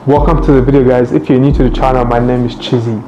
Welcome to the video, guys. If you're new to the channel, my name is Chizzy.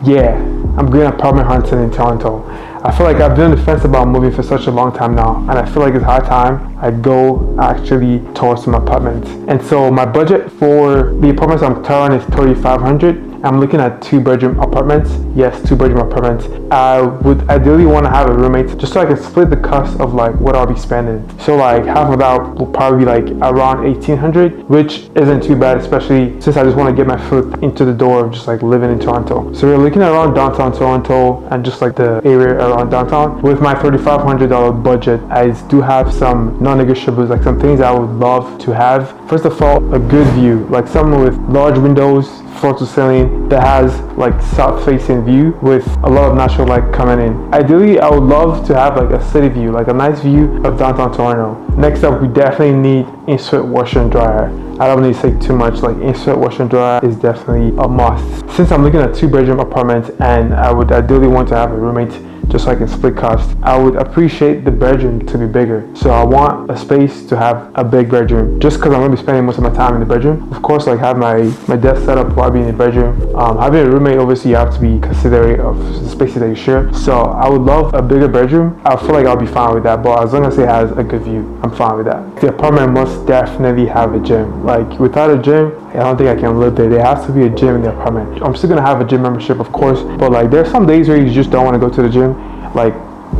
Yeah, I'm going apartment hunting in Toronto. I feel like I've been on the fence about moving for such a long time now, and I feel like it's high time I go actually towards some apartments. And so my budget for the apartments I'm touring is $3,500. I'm looking at 2-bedroom apartments. Yes, 2-bedroom apartments. I would ideally want to have a roommate just so I can split the cost of like what I'll be spending. So like half of that will probably be like around $1,800, which isn't too bad, especially since I just want to get my foot into the door of just like living in Toronto. So we're looking at around downtown Toronto and just like the area around downtown. With my $3,500 budget, I do have some non-negotiables, like some things I would love to have. First of all, a good view, like someone with large windows, floor to ceiling, that has like south facing view with a lot of natural light coming in. Ideally, I would love to have like a city view, like a nice view of downtown Toronto. Next up, we definitely need insert washer and dryer. I don't need to say too much, like insert washer and dryer is definitely a must. Since I'm looking at 2-bedroom apartments and I would ideally want to have a roommate just so I can split costs, I would appreciate the bedroom to be bigger. So I want a space to have a big bedroom, just because I'm going to be spending most of my time in the bedroom. Of course, like have my desk set up while being in the bedroom. Having a roommate, obviously you have to be considerate of the spaces that you share. So I would love a bigger bedroom. I feel like I'll be fine with that, but as long as it has a good view, I'm fine with that. The apartment must definitely have a gym. Like without a gym, I don't think I can live there. There has to be a gym in the apartment. I'm still going to have a gym membership, of course, but like there's some days where you just don't want to go to the gym. Like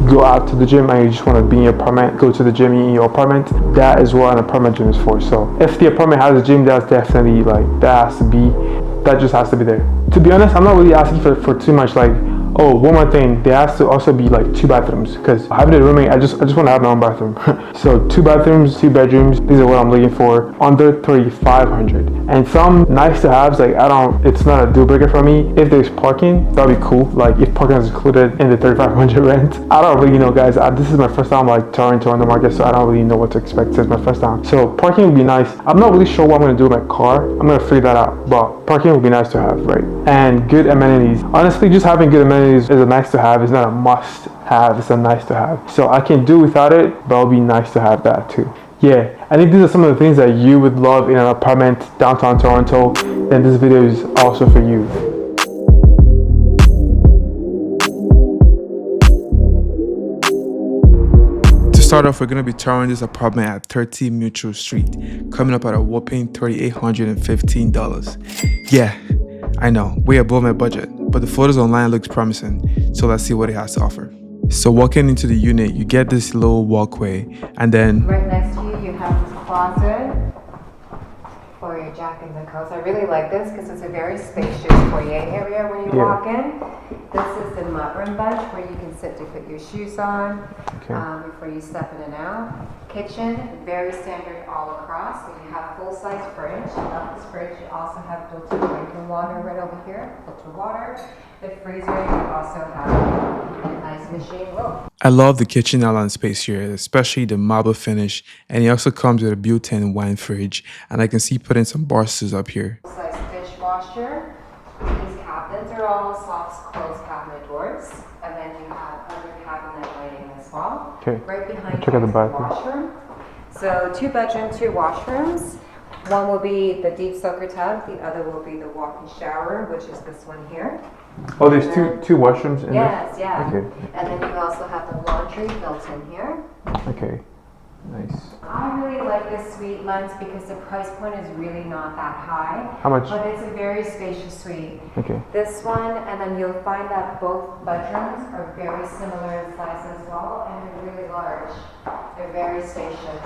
go out to the gym and you just want to be in your apartment, go to the gym in your apartment. That is what an apartment gym is for. So if the apartment has a gym, that's definitely like that just has to be there. To be honest, I'm not really asking for too much. Like, oh, one more thing, there has to also be like 2 bathrooms, because having a roommate, I just want to have my own bathroom. So 2 bathrooms, 2 bedrooms, these are what I'm looking for, under $3,500. And some nice to haves, like it's not a deal breaker for me. If there's parking, that'd be cool. Like if parking is included in the $3,500 rent. I don't really know, guys. This is my first time like touring Toronto market, so I don't really know what to expect. It's my first time. So parking would be nice. I'm not really sure what I'm gonna do with my car. I'm gonna figure that out, but parking would be nice to have, right? And good amenities. Honestly, just having good amenities is a nice to have. It's not a must have, it's a nice to have. So I can do without it, but it'll be nice to have that too. Yeah, and if these are some of the things that you would love in an apartment downtown Toronto, then this video is also for you. To start off, we're going to be touring this apartment at 30 Mutual Street, coming up at a whopping $3,815. Yeah, I know, way above my budget, but the photos online looks promising, so let's see what it has to offer. So walking into the unit, you get this little walkway, and then right next to you have this closet for your jacket and coats. I really like this because it's a very spacious foyer area when you walk in. This is the mudroom bench where you can sit to put your shoes on before you step in and out. Kitchen, very standard all across. So you have full-size fridge. Above this fridge, you also have built-in drinking water right over here, filtered water. The freezer, you also have a nice machine. Whoa. I love the kitchen island space here, especially the marble finish, and it also comes with a built-in wine fridge, and I can see putting some bar stools up here. Full-size dishwasher. These cabinets are all soft closed cabinet doors, and then you have other cabinet lighting as well. Okay. Right behind you is the washroom. So 2 bedroom, 2 washrooms. One will be the deep soaker tub. The other will be the walk-in shower, which is this one here. Oh, there's two washrooms in there? Yes, yeah. Okay. And then you also have the laundry built in here. Okay, nice. I really like this suite lens because the price point is really not that high. How much? But it's a very spacious suite. Okay. This one, and then you'll find that both bedrooms are very similar in size as well, and they're really large. They're very spacious.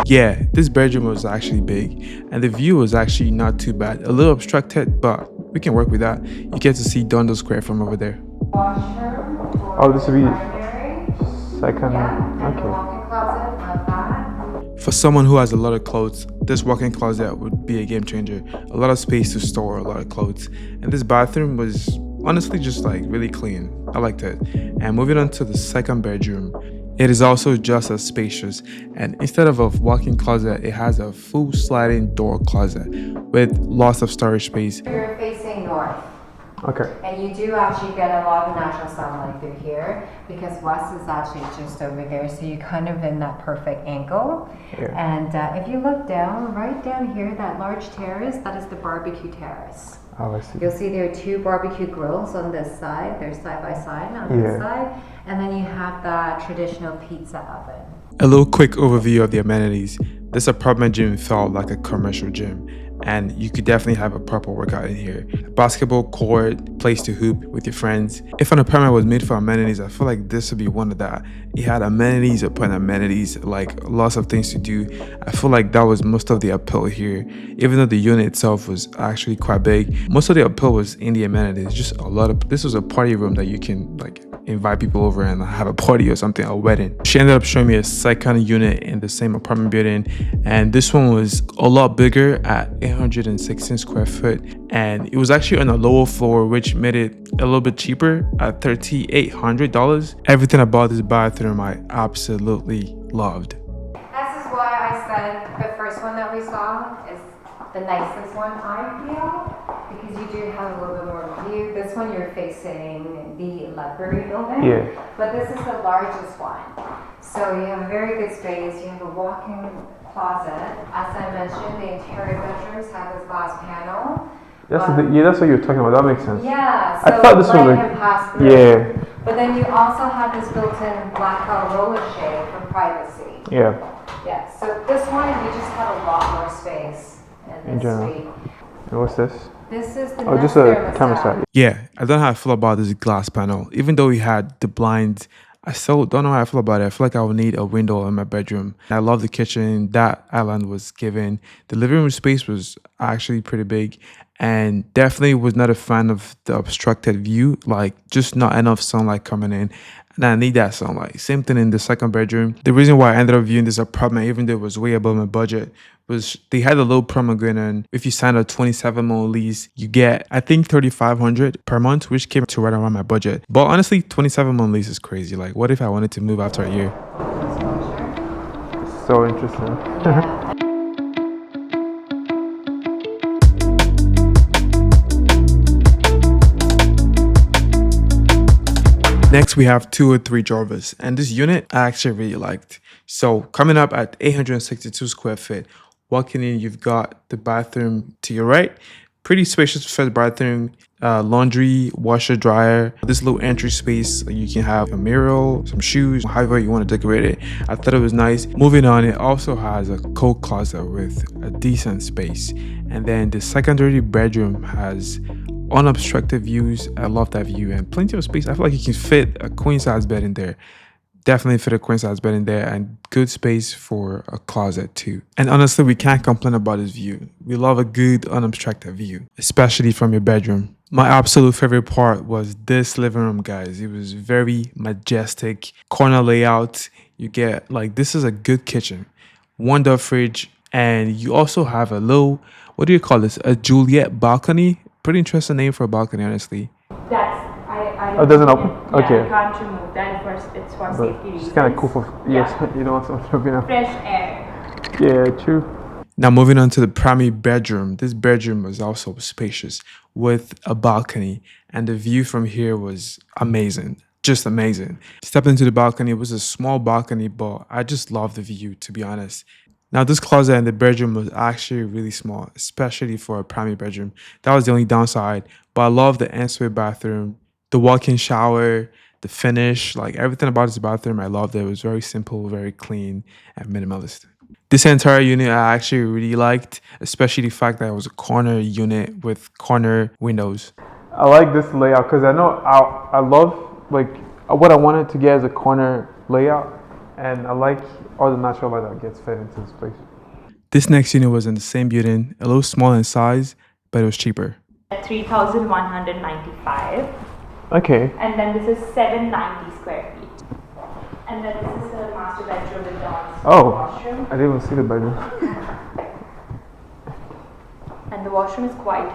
Yeah, this bedroom was actually big, and the view was actually not too bad. A little obstructed, but we can work with that. You get to see Dundas Square from over there. Washroom. Oh, this would be primary. Second. Yeah, and okay. the walk-in closet, love that. For someone who has a lot of clothes, this walk-in closet would be a game changer. A lot of space to store a lot of clothes. And this bathroom was honestly just like really clean. I liked it. And moving on to the second bedroom, it is also just as spacious, and instead of a walk-in closet, it has a full sliding door closet with lots of storage space. You're facing north. Okay. And you do actually get a lot of natural sunlight through here because west is actually just over there, so you're kind of in that perfect angle. Yeah. And if you look down, right down here, that large terrace, that is the barbecue terrace. Oh, I see. You'll see there are two barbecue grills on this side. They're side by side on this side. And then you have that traditional pizza oven. A little quick overview of the amenities. This apartment gym felt like a commercial gym, and you could definitely have a proper workout in here. A basketball court, place to hoop with your friends. If an apartment was made for amenities, I feel like this would be one of that. It had amenities upon amenities, like lots of things to do. I feel like that was most of the appeal here. Even though the unit itself was actually quite big, most of the appeal was in the amenities. Just a lot of, this was a party room that you can like invite people over and have a party or something, a wedding. She ended up showing me a second unit in the same apartment building, and this one was a lot bigger at 816 square foot, and it was actually on a lower floor, which made it a little bit cheaper at $3,800. Everything about this bathroom I absolutely loved. This is why I said the first one that we saw is the nicest one, I feel, because you do have a little bit more view. This one you're facing the library building, but this is the largest one. So you have a very good space. You have a walk-in closet. As I mentioned, the interior bedrooms have this glass panel. That's that's what you're talking about. That makes sense. Yeah, so I thought this was light like, can pass through. yeah. But then you also have this built-in blackout roller shade for privacy. Yeah. Yeah, so this one, you just have a lot more space in this suite. And what's this? This is the just a thermostat. Yeah, I don't know how I feel about this glass panel. Even though we had the blinds, I still don't know how I feel about it. I feel like I would need a window in my bedroom. I love the kitchen. That island was given. The living room space was actually pretty big, and definitely was not a fan of the obstructed view, like just not enough sunlight coming in. And I need that sunlight. Same thing in the second bedroom. The reason why I ended up viewing this apartment, even though it was way above my budget, was they had a little promo going on. If you sign a 27-month lease, you get, I think, $3,500 per month, which came to right around my budget. But honestly, 27-month lease is crazy. Like, what if I wanted to move after a year? So interesting. Yeah. Next, we have 203 Jarvis, and this unit I actually really liked. So coming up at 862 square feet, walking in, you've got the bathroom to your right, pretty spacious first bathroom, laundry, washer, dryer, this little entry space. You can have a mirror, some shoes, however you want to decorate it. I thought it was nice. Moving on, it also has a coat closet with a decent space. And then the secondary bedroom has unobstructed views. I love that view and plenty of space. I feel like you can fit a queen size bed in there. Definitely fit a queen size bed in there, and good space for a closet too. And honestly, we can't complain about this view. We love a good unobstructed view, especially from your bedroom. My absolute favorite part was this living room, guys. It was very majestic, corner layout. You get like, this is a good kitchen, one door fridge, and you also have a little, what do you call this? A Juliet balcony. Pretty interesting name for a balcony, honestly. That's I Oh, it doesn't open? Yeah, Okay. you can't remove that. It's for safety reasons. It's kind of cool for, yes, you don't want someone looking at. Fresh air. Yeah, true. Now moving on to the primary bedroom. This bedroom was also spacious with a balcony, and the view from here was amazing. Just amazing. Stepped into the balcony. It was a small balcony, but I just love the view, to be honest. Now, this closet in the bedroom was actually really small, especially for a primary bedroom. That was the only downside, but I love the ensuite bathroom, the walk-in shower, the finish, like everything about this bathroom. I loved it. It was very simple, very clean, and minimalist. This entire unit I actually really liked, especially the fact that it was a corner unit with corner windows. I like this layout because I know I love, like, what I wanted to get is a corner layout, and I like all the natural light that gets fed into this place. This next unit was in the same building, a little smaller in size, but it was cheaper. 3,195. Okay. And then this is 790 square feet. And then this is the master bedroom with the washroom. I didn't even see the bedroom. And the washroom is quite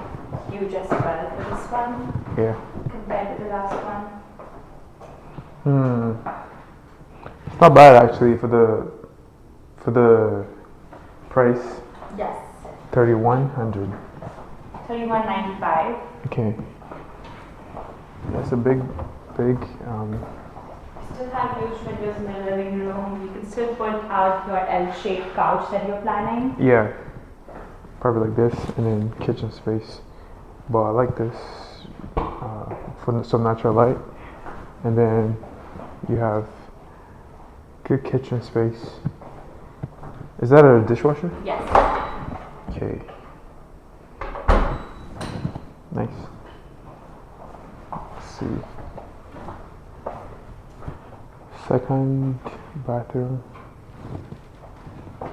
huge as well for this one. Yeah. Compared to the last one. It's not bad actually for the price. Yes. 3,100. 3,195. Okay. That's a big. Still have huge windows in the living room. You can still put out your L-shaped couch that you're planning. Yeah, probably like this, and then kitchen space. But I like this for some natural light, and then you have good kitchen space. Is that a dishwasher? Yes. Okay. Nice. Let's see. Second bathroom,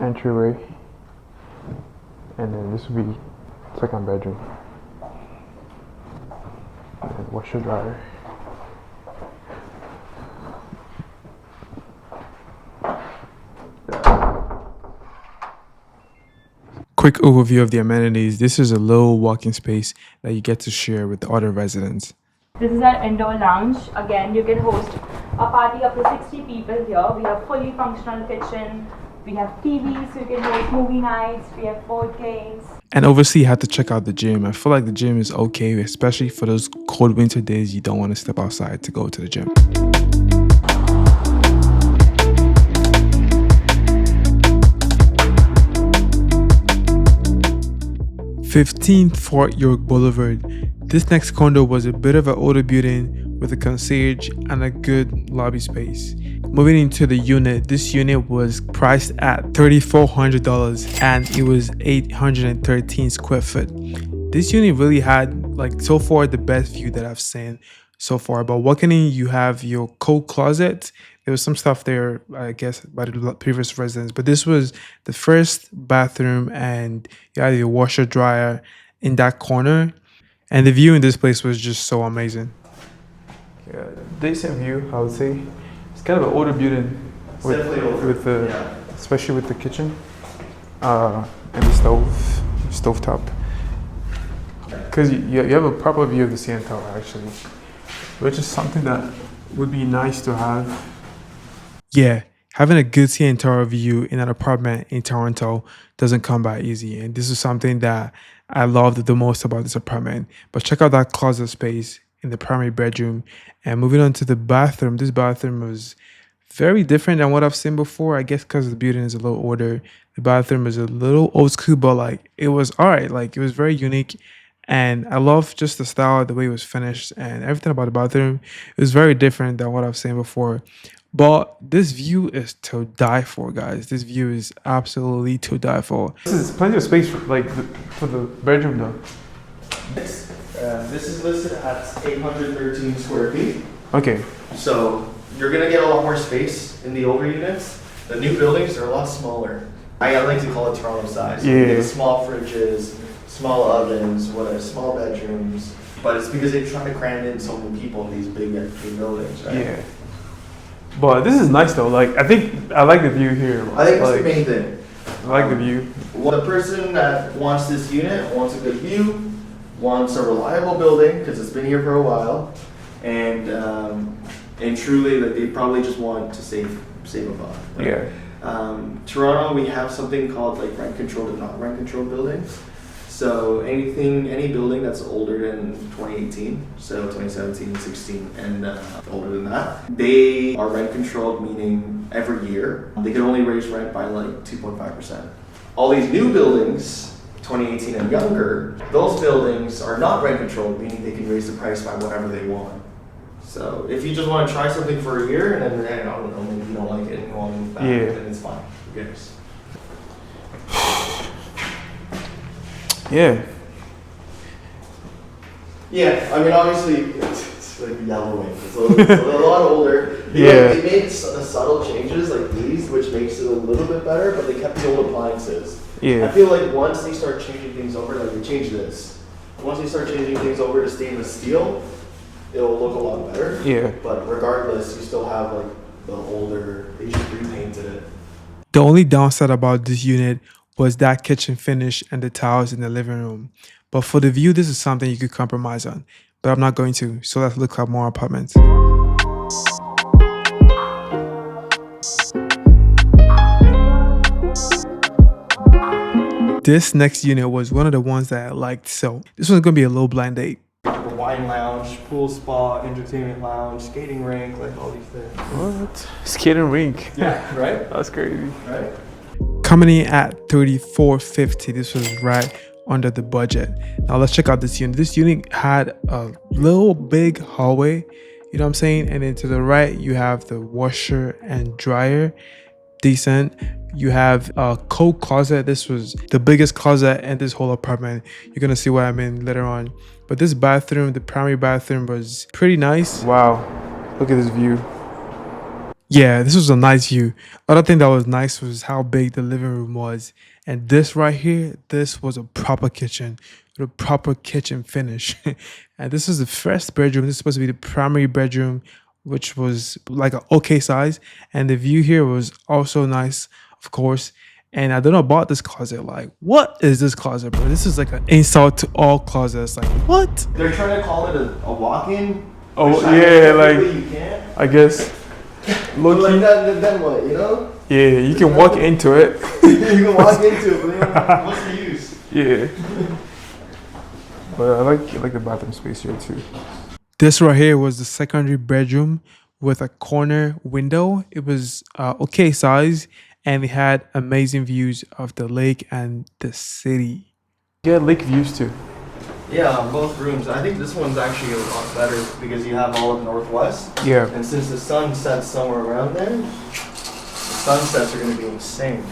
entryway, and then this would be second bedroom. And washer dryer. Quick overview of the amenities. This is a little walking space that you get to share with the other residents. This is our indoor lounge. Again, you can host a party up to 60 people here. We have fully functional kitchen. We have TVs, so you can host movie nights. We have board games. And obviously, you have to check out the gym. I feel like the gym is okay, especially for those cold winter days you don't want to step outside to go to the gym. 15 Fort York Boulevard. This next condo was a bit of an older building with a concierge and a good lobby space. Moving into the unit, this unit was priced at $3,400 and it was 813 square foot. This unit really had, like, so far the best view that I've seen so far. But walking in, you have your coat closet. There was some stuff there, I guess, by the previous residents, but this was the first bathroom, and you had your washer dryer in that corner, and the view in this place was just so amazing. Yeah, decent view, I would say. It's kind of an older building, with the, especially with the kitchen and the stovetop. Because you have a proper view of the CN Tower, actually, which is something that would be nice to have. Yeah, having a good CN Tower view in an apartment in Toronto doesn't come by easy, and this is something that I loved the most about this apartment. But check out that closet space in the primary bedroom. And moving on to the bathroom, this bathroom was very different than what I've seen before. I guess because the building is a little older, the bathroom is a little old school, but like it was all right. Like it was very unique. And I love just the style, the way it was finished, and everything about the bathroom. It was very different than what I've seen before. But this view is to die for, guys. This view is absolutely to die for. This is plenty of space for the bedroom, though. This is listed at 813 square feet. Okay. So you're gonna get a lot more space in the older units. The new buildings are a lot smaller. I like to call it Toronto size. Yeah. You get small fridges, small ovens, small bedrooms. But it's because they try to cram in so many people in these big buildings, right? Yeah. But this is nice though. Like I think I like the view here. I think that's the main thing. I like the view. The person that wants this unit wants a good view, wants a reliable building because it's been here for a while, and truly, like, they probably just want to save a buck. Right? Yeah. Toronto, we have something called like rent controlled and not rent controlled buildings. So any building that's older than 2018, so 2017, 16, and older than that, they are rent controlled, meaning every year they can only raise rent by like 2.5%. All these new buildings, 2018 and younger, those buildings are not rent controlled, meaning they can raise the price by whatever they want. So if you just want to try something for a year and then, I don't know, maybe you don't like it and you want to move back, then it's fine. Who cares? Yeah. Yeah, I mean, obviously, it's like yellowing. It's a lot older. They made subtle changes like these, which makes it a little bit better, but they kept the old appliances. Yeah. I feel like once they start changing things over, like they changed this. Once they start changing things over to stainless steel, it'll look a lot better. Yeah. But regardless, you still have like the older, they just repainted it. The only downside about this unit was that kitchen finish and the tiles in the living room. But for the view, this is something you could compromise on. But I'm not going to, so let's look at more apartments. This next unit was one of the ones that I liked, so this one's gonna be a low blind date. The wine lounge, pool spa, entertainment lounge, skating rink, like all these things. What? Skating rink. Yeah, right? That's crazy. Right? Coming in at $34.50. This was right under the budget. Now let's check out this unit. This unit had a little big hallway, you know what I'm saying? And then to the right, you have the washer and dryer. Decent. You have a coat closet. This was the biggest closet in this whole apartment. You're gonna see what I mean later on. But this bathroom, the primary bathroom, was pretty nice. Wow, look at this view. Yeah, this was a nice view. Other thing that was nice was how big the living room was. And this right here, this was a proper kitchen with a proper kitchen finish. And this is the first bedroom. This is supposed to be the primary bedroom, which was like an okay size. And the view here was also nice, of course. And I don't know about this closet. Like, what is this closet, bro? This is like an insult to all closets. Like, what? They're trying to call it a walk-in. Oh, which I yeah, guess like, technically you can't. I guess. But Low like key. that, then what, you know? Yeah, you can walk into it. You can walk into it, but then what's the use? Yeah. But I like the bathroom space here too. This right here was the secondary bedroom with a corner window. It was okay size, and it had amazing views of the lake and the city. Yeah, lake views too. Yeah, both rooms. I think this one's actually a lot better because you have all of northwest. Yeah. And since the sun sets somewhere around there, the sunsets are going to be insane.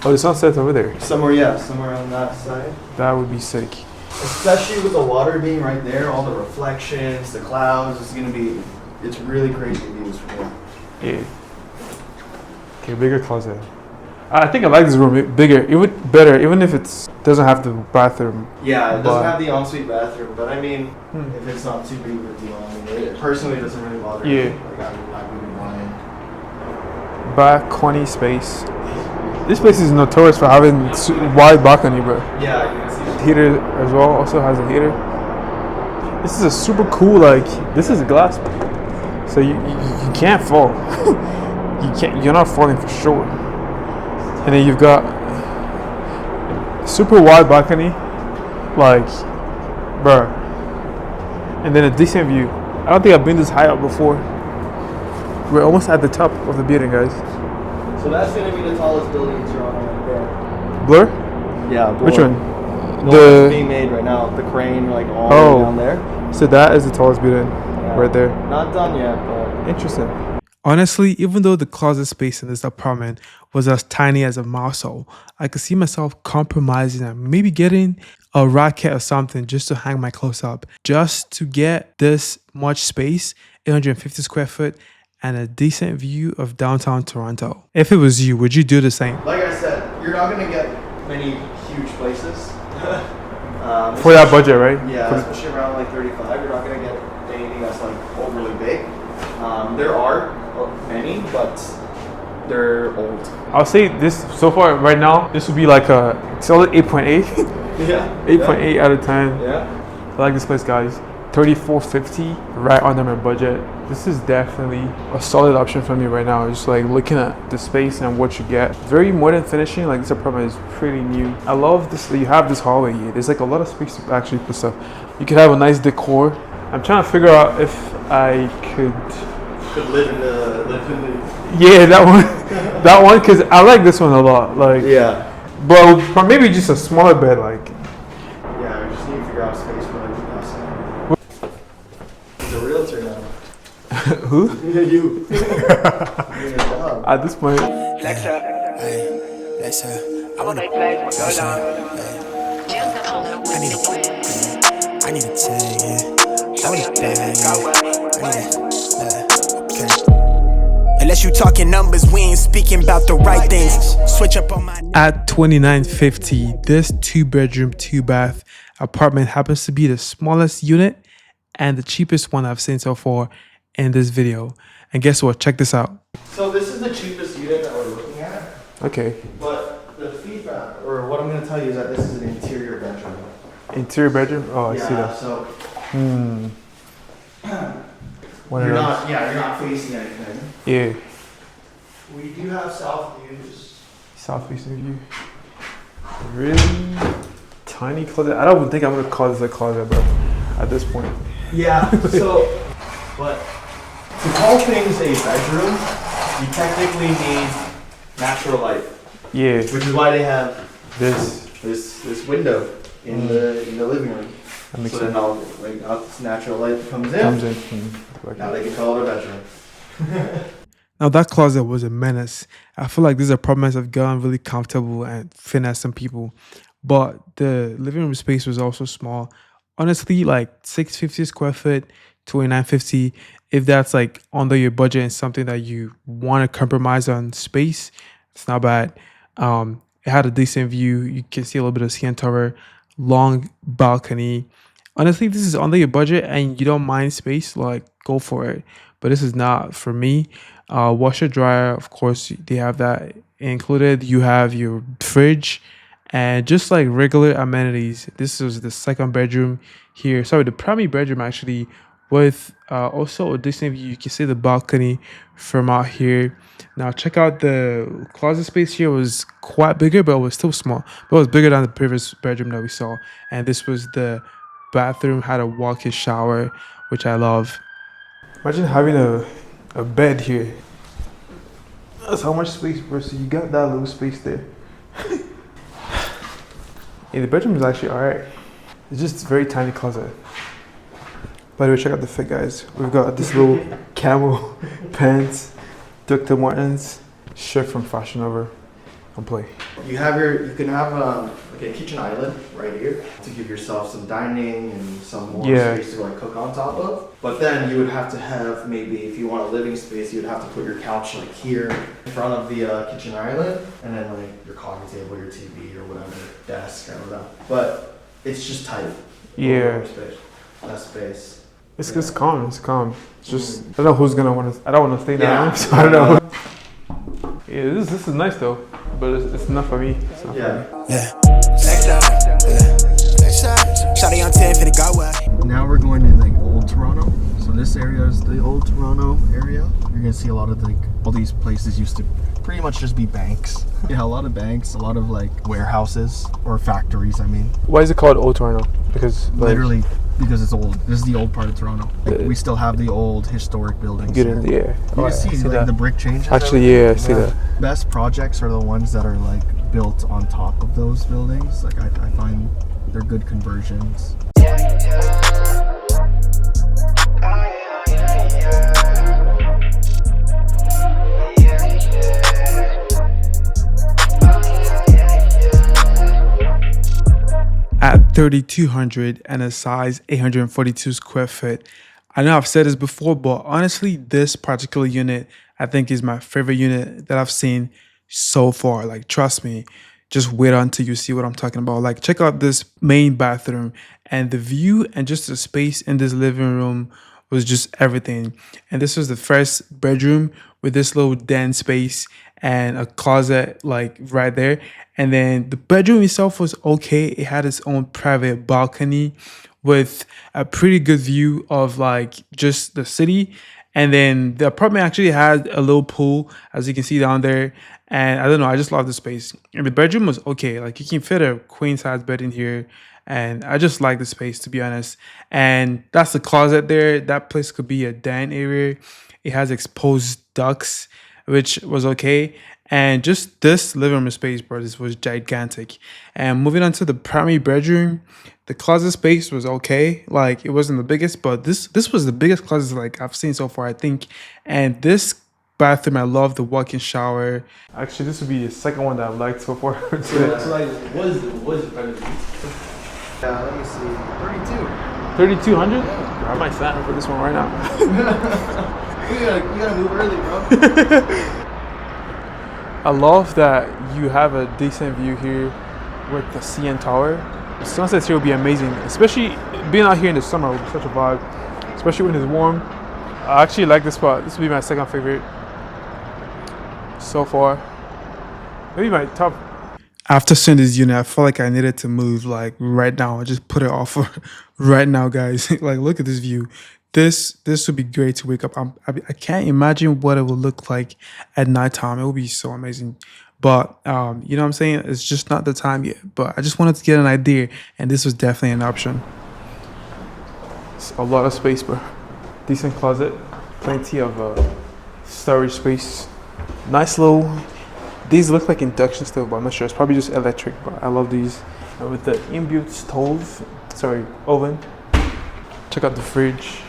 Oh, the sunset's over there. Somewhere on that side. That would be sick. Especially with the water being right there, all the reflections, the clouds, it's really crazy views from here. Yeah. Okay, bigger closet. I think I like this room bigger, even better, even if it doesn't have the bathroom. Yeah, it But- doesn't have the ensuite bathroom, but I mean, if it's not too big of a deal, I mean, it personally doesn't really bother me. Yeah. Like, I wouldn't mind. Balcony space. This place is notorious for having wide balcony, bro. Yeah, you can see it. Heater as well, also has a heater. This is a super cool, like, this is glass, so you can't fall. You're not falling for sure. And then you've got super wide balcony, like, bruh. And then a decent view. I don't think I've been this high up before. We're almost at the top of the building, guys. So that's going to be the tallest building in Toronto right there. Blur? Yeah, Which one? The one that's being made right now. The crane, like all the way down there. So that is the tallest building, Yeah. right there. Not done yet, but Interesting. Honestly, even though the closet space in this apartment was as tiny as a mouse hole, I could see myself compromising and maybe getting a racket or something just to hang my clothes up, just to get this much space, 850 square foot, and a decent view of downtown Toronto. If it was you, would you do the same? like I said, you're not going to get many huge places. For that budget, right? Yeah, For- especially around like 35, you're not going to get anything that's like overly big. There are many, but they're old. I'll say this so far right now, this would be like a solid 8.8. Yeah. 8.8 out of 10. Yeah. I like this place, guys. $34.50, right under my budget. This is definitely a solid option for me right now. Just like looking at the space and what you get. Very modern finishing. Like, this apartment is pretty new. I love this. You have this hallway here. There's like a lot of space to actually put stuff. You could have a nice decor. I'm trying to figure out if I could live in the. Yeah, that one. That one, because I like this one a lot. Like, Yeah. but maybe just a smaller bed. Like, Yeah, we just need to figure out space for everything else. He's a realtor now. who? You. Doing your job. At this point, Flex up. Hey, flex up. I wanna play with your love. I need a tag, yeah. I need a bag, yeah. Okay. Unless you talking numbers, we ain't speaking about the right things. Switch up on my. at $29.50, this 2-bedroom, 2-bath apartment happens to be the smallest unit and the cheapest one I've seen so far in this video. And guess what? Check this out. So this is the cheapest unit that we're looking at, Okay. but the feedback, or what I'm going to tell you is that this is an interior bedroom. Interior bedroom? Oh, I yeah, see that. so One of you're those. you're not facing anything. Yeah. We do have south views. South facing view. Really tiny closet. I don't even think I'm gonna call this a closet, bro. At this point. Yeah. So, but to call things a bedroom, you technically need natural light, Yeah. which is why they have This. this window in the living room. That makes So sense. then all this natural light comes in. Comes in. Now they can call it a bedroom. Now that closet was a menace. I feel like these are problems I've gotten really comfortable and finesse some people. But the living room space was also small. Honestly, like 650 square foot, 2950. If that's like under your budget and something that you want to compromise on space, it's not bad. It had a decent view. You can see a little bit of CN Tower, long balcony. Honestly, this is under your budget and you don't mind space, like go for it. But this is not for me. Washer dryer, of course, they have that included. You have your fridge and just like regular amenities. This is the second bedroom here. Sorry, the primary bedroom actually, with also a decent view. You can see the balcony from out here. Now check out the closet space here was quite bigger, but it was still small. But it was bigger than the previous bedroom that we saw. And this was the bathroom, had a walk-in shower, which I love. Imagine having a bed here. That's how much space, bro. So you got that little space there. Yeah, the bedroom is actually alright. It's just a very tiny closet. By the way, check out the fit, guys. We've got this little camel pants, Dr. Martens, shirt from Fashion Over. Don't play. You can have like a kitchen island right here to give yourself some dining and some more space to like cook on top of. But then you would have to have, maybe if you want a living space, you would have to put your couch like here in front of the kitchen island, and then like your coffee table, your TV or whatever, desk, I don't know. But it's just tight. Yeah. More space, less space. It's calm. It's calm. It's just I don't know who's gonna want to. I don't want to stay Yeah. down, so I don't know. Yeah, this is nice though, but it's not for me. It's not for me. Yeah. Next up. Yeah. Next up. Shawty on 10 finna go up. Now we're going to like old Toronto. So this area is the old Toronto area. You're gonna see a lot of like all these places used to pretty much just be banks. Yeah, a lot of banks, a lot of like warehouses or factories. I mean, Why is it called Old Toronto? Because like, literally because it's old. This is the old part of Toronto. Like, we still have the old historic buildings. Get in here. yeah. You Oh, can see, I see like that. the brick changes. Actually, yeah, I see that. Best projects are the ones that are like built on top of those buildings. Like I find they're good conversions. At 3,200 and a size 842 square foot. I know I've said this before, but honestly, this particular unit I think is my favorite unit that I've seen so far. Like, trust me, just wait until you see what I'm talking about. Like, check out this main bathroom and the view and just the space in this living room was just everything. And this was the first bedroom with this little den space and a closet like right there. And then the bedroom itself was okay. It had its own private balcony with a pretty good view of like just the city. And then the apartment actually had a little pool, as you can see down there. And I don't know, I just love the space. And the bedroom was okay. Like you can fit a queen size bed in here. And I just like the space, to be honest. And that's the closet there. That place could be a den area. It has exposed ducts, which was okay. And just this living room space, bro, this was gigantic. And moving on to the primary bedroom, the closet space was okay. Like it wasn't the biggest, but this was the biggest closet like I've seen so far, I think. And this bathroom, I love the walk-in shower. Actually, this would be the second one that I've liked so far. So like, what is it better than these? Yeah, let me see. 32. 3,200? I might sign up for this one right now. You gotta move early, bro. I love that you have a decent view here with the CN Tower. The sunsets here will be amazing, especially being out here in the summer will be such a vibe, especially when it's warm. I actually like this spot. This will be my second favorite so far. Maybe my top. After seeing this unit, I felt like I needed to move like right now. I just put it off right now, guys. Like, look at this view. This would be great to wake up. I can't imagine what it will look like at nighttime. It will be so amazing. But you know what I'm saying? It's just not the time yet. But I just wanted to get an idea, and this was definitely an option. It's a lot of space, bro. Decent closet, plenty of storage space. Nice little. These look like induction stove, but I'm not sure. It's probably just electric, but I love these. And with the inbuilt stove, oven. Check out the fridge.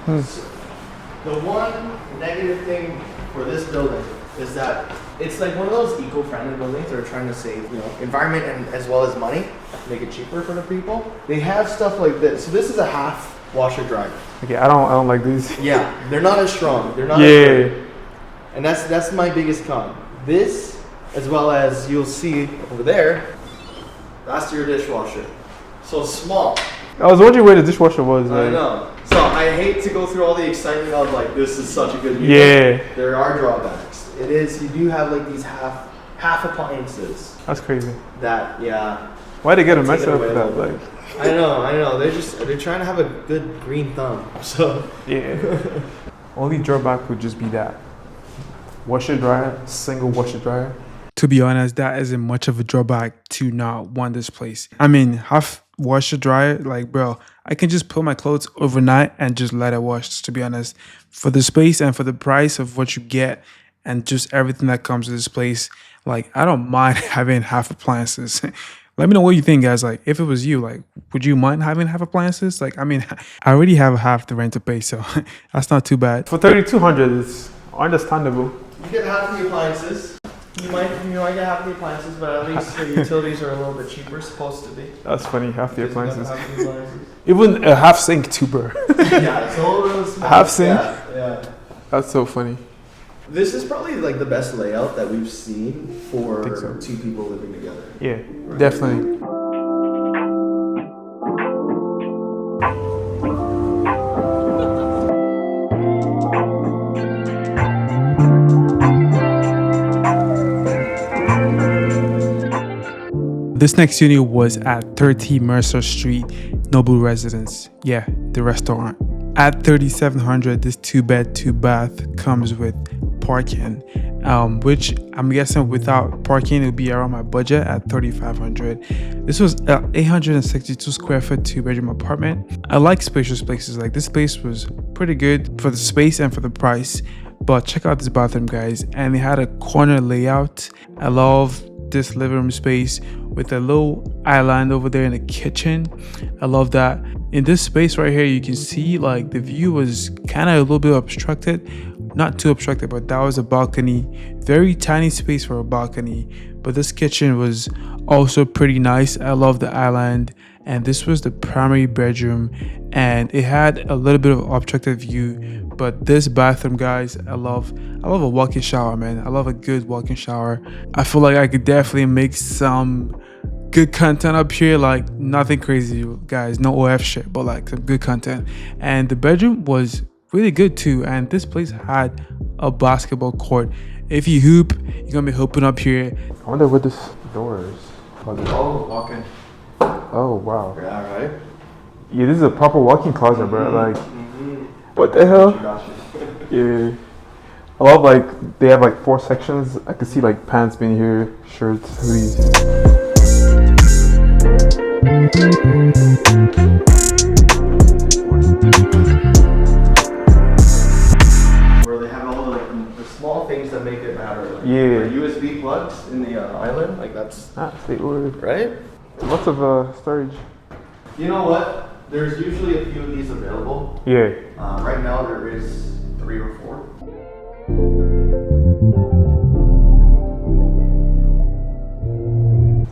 The one negative thing for this building is that it's like one of those eco-friendly buildings that are trying to save, environment and as well as money, make it cheaper for the people. They have stuff like this. So this is a half washer dryer. Okay, I don't like these. Yeah, they're not as strong. They're not as good. And that's my biggest con. This, as well as you'll see over there, that's your dishwasher. So small. I was wondering where the dishwasher was. I know. So I hate to go through all the excitement of like this is such a good unit. Yeah. There are drawbacks. It is. You do have like these half appliances. That's crazy. That Why they get a mess Take it up away with a that? little Like. I know. They're trying to have a good green thumb. So Yeah. Only drawback would just be that washer dryer, single washer dryer. To be honest, that isn't much of a drawback to not want this place. I mean, half washer dryer, like bro, I can just put my clothes overnight and just let it wash. To be honest, for the space and for the price of what you get and just everything that comes with this place, like I don't mind having half appliances. Let me know what you think, guys. Like, if it was you, like, would you mind having half appliances? Like, I mean, I already have half the rent to pay, so that's not too bad. For 3,200, it's understandable. you get half the appliances. You might get half the appliances, but at least the utilities are a little bit cheaper, supposed to be. That's funny, half the appliances. Half the appliances. Even a half sink too, bro. Yeah, it's a little bit small. Half sink? Yeah. That's so funny. This is probably like the best layout that we've seen for Think so. two people living together. Yeah, definitely. This next unit was at 30 Mercer Street, Noble Residence. Yeah, the restaurant. At 3,700, this 2-bed, 2-bath comes with parking, which I'm guessing without parking, it would be around my budget at 3,500. This was an 862 square foot 2-bedroom apartment. I like spacious places. Like this place was pretty good for the space and for the price. But check out this bathroom, guys. And they had a corner layout. I love this living room space with a little island over there in the kitchen. I love that. In this space right here, you can see like the view was kind of a little bit obstructed. Not too obstructed, but that was a balcony. Very tiny space for a balcony. But this kitchen was also pretty nice. I love the island. And this was the primary bedroom. And it had a little bit of obstructed view. But this bathroom, guys, I love a walk-in shower, man. I love a good walk-in shower. I feel like I could definitely make some good content up here, like nothing crazy, guys, no OF shit, but like some good content. And the bedroom was really good too. And this place had a basketball court. If you hoop, you're gonna be hooping up here. I wonder what this door is. Oh, walk-in. Oh wow. Yeah, right. Yeah, this is a proper walk-in closet, bro. Like, what the hell? Yeah. I love like they have like 4 sections. I can see like pants being here, shirts, hoodies. Where they have all the small things that make it matter. Like, Yeah. like USB plugs in the island, like that's State word. right. Lots of storage. You know what? There's usually a few of these available. Yeah. Right now there is 3 or 4.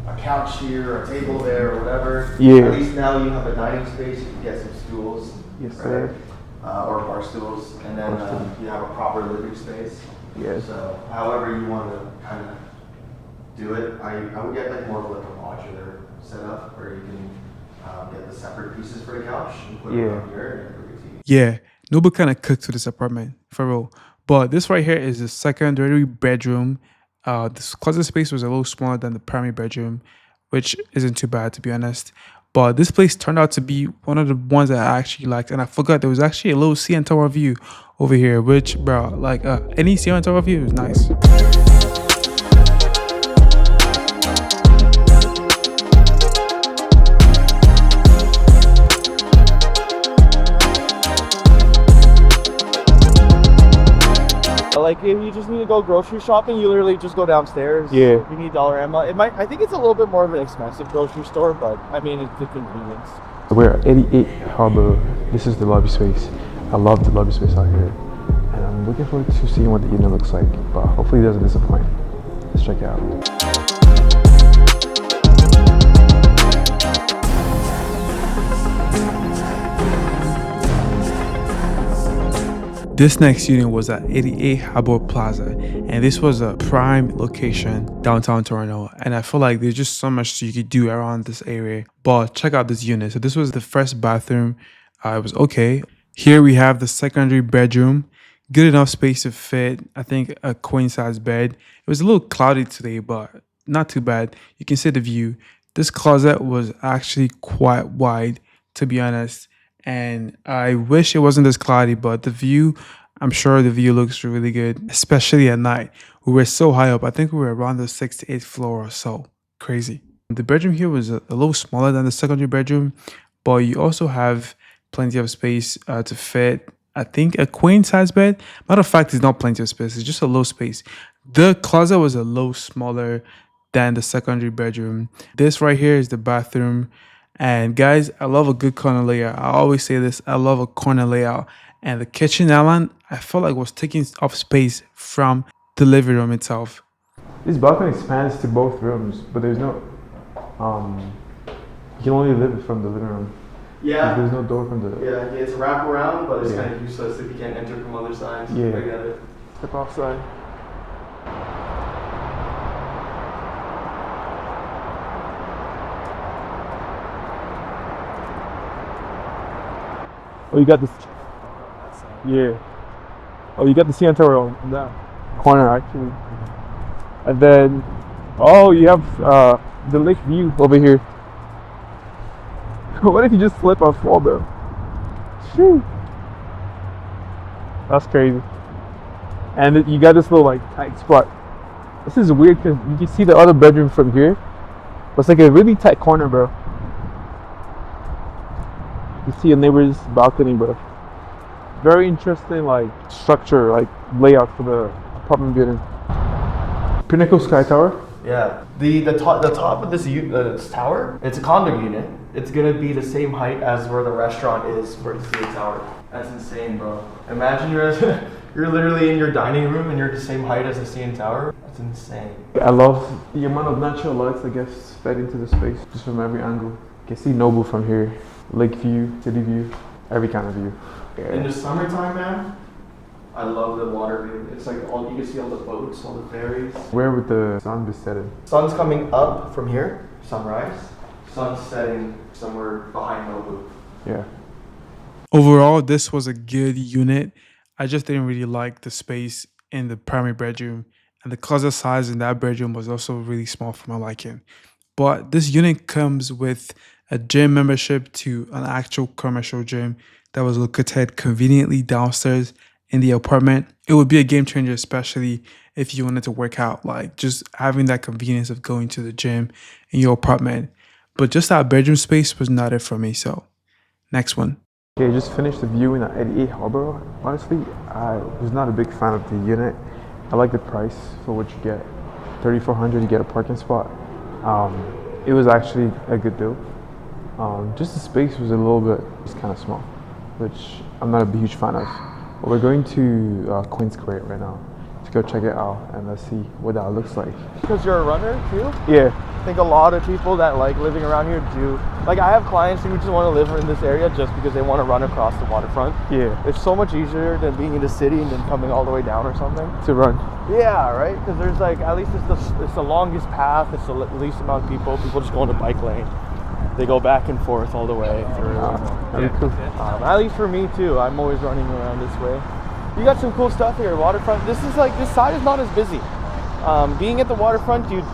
A couch here, a table there, or whatever. Yeah. At least now you have a dining space. You can get some stools. Yes, right? sir. Or bar stools, and then you have a proper living space. Yes. So, however you want to kind of do it, I would get like more of like a modular setup where you can get the separate pieces for the couch and put it on here and put your TV. Yeah. Nobody kind of cooked to this apartment, for real. But this right here is the secondary bedroom. This closet space was a little smaller than the primary bedroom, which isn't too bad, to be honest. But this place turned out to be one of the ones that I actually liked. And I forgot there was actually a little sea and tower view over here, which, bro, like any sea and tower view is nice. Like if you just need to go grocery shopping, you literally just go downstairs. Yeah. If you need Dollarama, I think it's a little bit more of an expensive grocery store, but I mean it's the convenience. We're at 88 Harbor. This is the lobby space. I love the lobby space out here. And I'm looking forward to seeing what the unit looks like. But hopefully it doesn't disappoint. Let's check it out. This next unit was at 88 Harbor Plaza, and this was a prime location downtown Toronto. And I feel like there's just so much you could do around this area. But check out this unit. So this was the first bathroom. It was okay. Here we have the secondary bedroom. Good enough space to fit, I think, a queen size bed. It was a little cloudy today, but not too bad. You can see the view. This closet was actually quite wide, to be honest. And I wish it wasn't this cloudy, but the view, I'm sure the view looks really good, especially at night. We were so high up. I think we were around the 6th to 8th floor or so. Crazy. The bedroom here was a little smaller than the secondary bedroom, but you also have plenty of space to fit, I think, a queen size bed. Matter of fact, it's not plenty of space. It's just a low space. The closet was a little smaller than the secondary bedroom. This right here is the bathroom. And guys, I love a good corner layout. I always say this, I love a corner layout. And the kitchen island, I felt like was taking up space from the living room itself. This balcony expands to both rooms, but there's no, you can only live from the living room. Yeah. There's no door from the... Yeah, it's a wraparound, but it's kind of useless if you can't enter from other sides. Yeah. I get it. Step outside. Oh, you got this. Yeah. Oh, you got the CN Tower on that corner, actually. And then, oh, you have the lake view over here. What if you just slip and fall, bro? Shoo. That's crazy. And you got this little like tight spot. This is weird because you can see the other bedroom from here. But it's like a really tight corner, bro. You see your neighbor's balcony, bro. Very interesting, like structure, like layout for the apartment building. Pinnacle Sky Tower. Yeah, the top of this tower, it's a condo unit. It's gonna be the same height as where the restaurant is for the CN Tower. That's insane, bro. Imagine you're literally in your dining room and you're the same height as the CN Tower. That's insane. I love the amount of natural lights that gets fed into the space, just from every angle. You can see Noble from here, lake view, city view, every kind of view. Yeah. In the summertime, man, I love the water view. It's like you can see all the boats, all the ferries. Where would the sun be setting? Sun's coming up from here, sunrise. Sun's setting somewhere behind Nobu. Yeah. Overall, this was a good unit. I just didn't really like the space in the primary bedroom, and the closet size in that bedroom was also really small for my liking. But this unit comes with a gym membership to an actual commercial gym that was located conveniently downstairs in the apartment. It would be a game changer, especially if you wanted to work out, like just having that convenience of going to the gym in your apartment. But just that bedroom space was not it for me. So next one. Okay, just finished the viewing at 88 Harbor. Honestly, I was not a big fan of the unit. I like the price for what you get. $3,400, you get a parking spot. It was actually a good deal. Just the space was a little bit, just kind of small, which I'm not a huge fan of. But we're going to Queen's Square right now to go check it out and let's see what that looks like. Because you're a runner too? Yeah. I think a lot of people that like living around here do. Like I have clients who just want to live in this area just because they want to run across the waterfront. Yeah. It's so much easier than being in the city and then coming all the way down or something. To run. Yeah, right? Because there's like, at least it's the longest path, it's the least amount of people. People just go in the bike lane. They go back and forth all the way through. That'd be cool. At least for me too, I'm always running around this way. You got some cool stuff here, waterfront. This side is not as busy. Being at the waterfront, you'd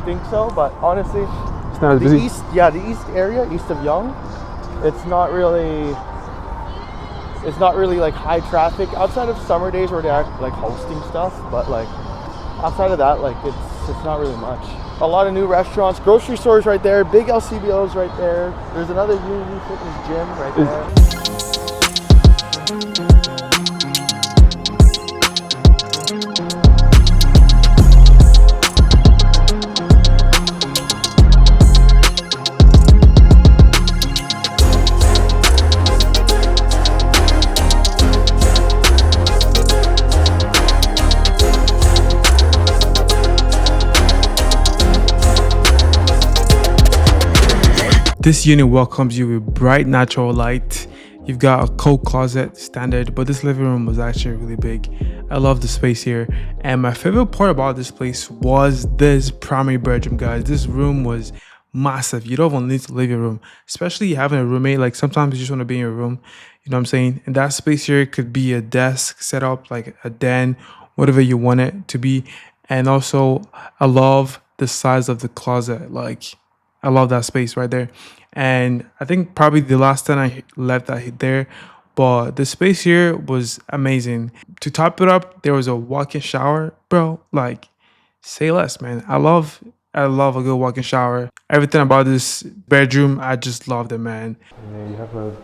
think so, but honestly, It's not as busy. the east area, east of Yonge, it's not really like high traffic outside of summer days where they're like hosting stuff, but like outside of that, like it's not really much. A lot of new restaurants, grocery stores right there, big LCBOs right there. There's another Unity Fitness gym right there. This unit welcomes you with bright natural light. You've got a coat closet standard, but this living room was actually really big. I love the space here. And my favorite part about this place was this primary bedroom, guys. This room was massive. You don't even need to leave your room, especially having a roommate. Like sometimes you just want to be in your room, you know what I'm saying? And that space here could be a desk set up, like a den, whatever you want it to be. And also, I love the size of the closet. Like, I love that space right there. And I think probably the last time I left that there, but the space here was amazing. To top it up, there was a walk-in shower, bro. Like, say less, man. I love a good walk-in shower. Everything about this bedroom, I just loved it, man. Yeah, you have a.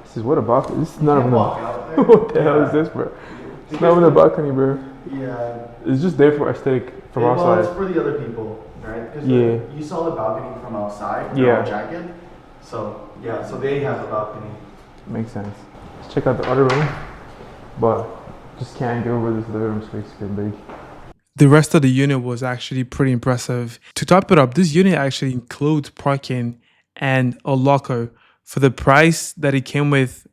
This is what a balcony. This is not even a. Walk out there. What the hell is this, bro? It's not even a balcony, bro. Yeah. It's just there for aesthetic from Well, it's outside. for the other people, right? 'Cause Yeah. You saw the balcony from outside. Yeah. From jacket. So yeah, so they have a balcony. Makes sense. Let's check out the other room, but just can't get over this living room space being big. The rest of the unit was actually pretty impressive. To top it up, this unit actually includes parking and a locker. For the price that it came with,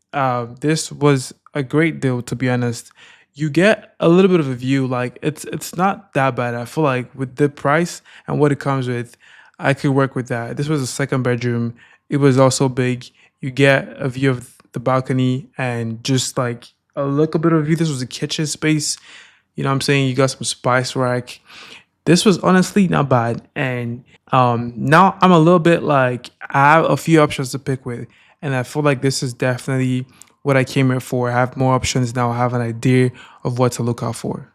this was a great deal, to be honest. You get a little bit of a view, like it's not that bad. I feel like with the price and what it comes with, I could work with that. This was a second bedroom. It was also big. You get a view of the balcony and just like a little bit of a view. This was a kitchen space. You know what I'm saying? You got some spice rack. This was honestly not bad. And now I'm a little bit like, I have a few options to pick with. And I feel like this is definitely what I came here for. I have more options now. I have an idea of what to look out for.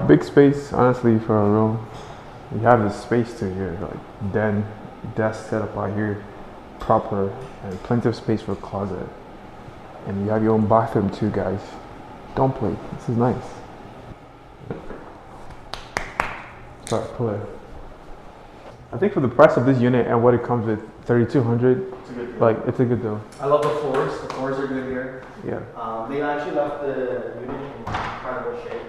Big space, honestly, for a room. You have the space to here, like den, desk set up out here, proper, and plenty of space for a closet. And you have your own bathroom too, guys. Don't play. This is nice. Start pull. I think for the price of this unit and what it comes with, 3,200. It's a good deal. Like, it's a good deal. I love the floors. The floors are good here. Yeah. They actually left the unit in incredible shape.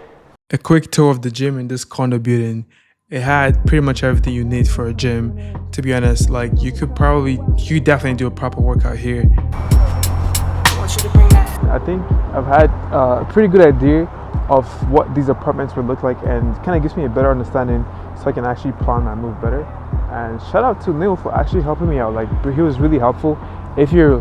A quick tour of the gym in this condo building. It had pretty much everything you need for a gym. To be honest, like you could definitely do a proper workout here. I think I've had a pretty good idea of what these apartments would look like, and kind of gives me a better understanding so I can actually plan my move better. And shout out to Neil for actually helping me out. Like, he was really helpful. If you're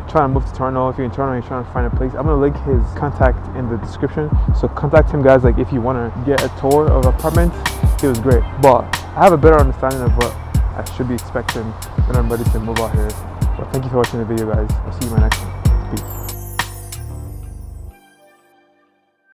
trying to move to Toronto, if you're in Toronto and you're trying to find a place, I'm gonna link his contact in the description. So contact him, guys. Like, if you want to get a tour of apartments, he was great. But I have a better understanding of what I should be expecting when I'm ready to move out here. But thank you for watching the video, guys. I'll see you in my next one. Peace.